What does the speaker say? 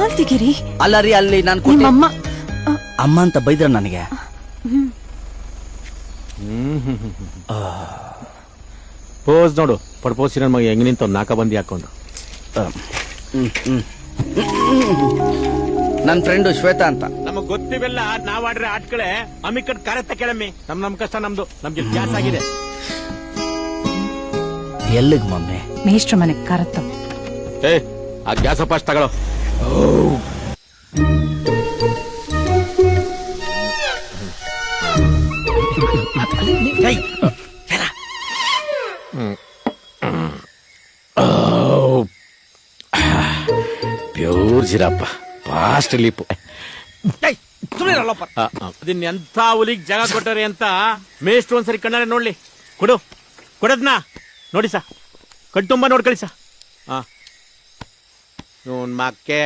ಕಾಲ್ ತೆಗೀರಿ. ಅಲ್ಲ ರೀ, ಅಲ್ಲಿ ನಾನು ನಿಮ್ಮಮ್ಮ ಅಮ್ಮ ಅಂತ ಬೈದ್ರ ನನಗೆ. ಪೋಸ್ ನೋಡು, ಪಡ್ಪೋಸಿ ನನ್ನ ಮಗ ಹೆಂಗ್ ನಿಂತ ನಾಕ ಬಂದಿ ಹಾಕೊಂಡು. ನನ್ ಫ್ರೆಂಡು ಶ್ವೇತಾ ಅಂತ. ನಮಗ್ ಗೊತ್ತಿವೆಲ್ಲ, ನಾವ್ ಆಡ್ರೆ ಆಟ್ಕಳೆ ಅಮ್ಮಿ ಕಟ್ ಕರೆತ್ತ ಕೇಳಮ್ಮಿ. ನಮ್ ಕಷ್ಟ ನಮ್ದು, ನಮ್ಗೆ ಗ್ಯಾಸ್ ಆಗಿದೆ. ಎಲ್ಲಿಗ್ ಮಮ್ಮಿ? ಮೇಷ್ಟ್ರ ಮನೆಗ್ ಕರತ್ತ. ಏ, ಆ ಗ್ಯಾಸ್ ಫಾಸ್ಟ್ ತಗೊಳ್ಳೋ. ಪ್ಯೂರ್ ಜಿರಪ್ಪ, ಫಾಸ್ಟ್ ಲೀಪು. ಅದನ್ನ ಎಂತ ಹುಲಿಗ್ ಜಾಗ ಕೊಟ್ಟರೆ ಅಂತ ಮೇಷ್ಟ್ರು ಒಂದ್ಸರಿ ಕಣ್ಣಾರೆ ನೋಡ್ಲಿ. ಕೊಡದ್ನ ನೋಡಿ ಸ, ಕಣ್ತುಂಬ ನೋಡ್ ಕಳಿಸ. ಇವನ್ ಮಕ್ಕೆ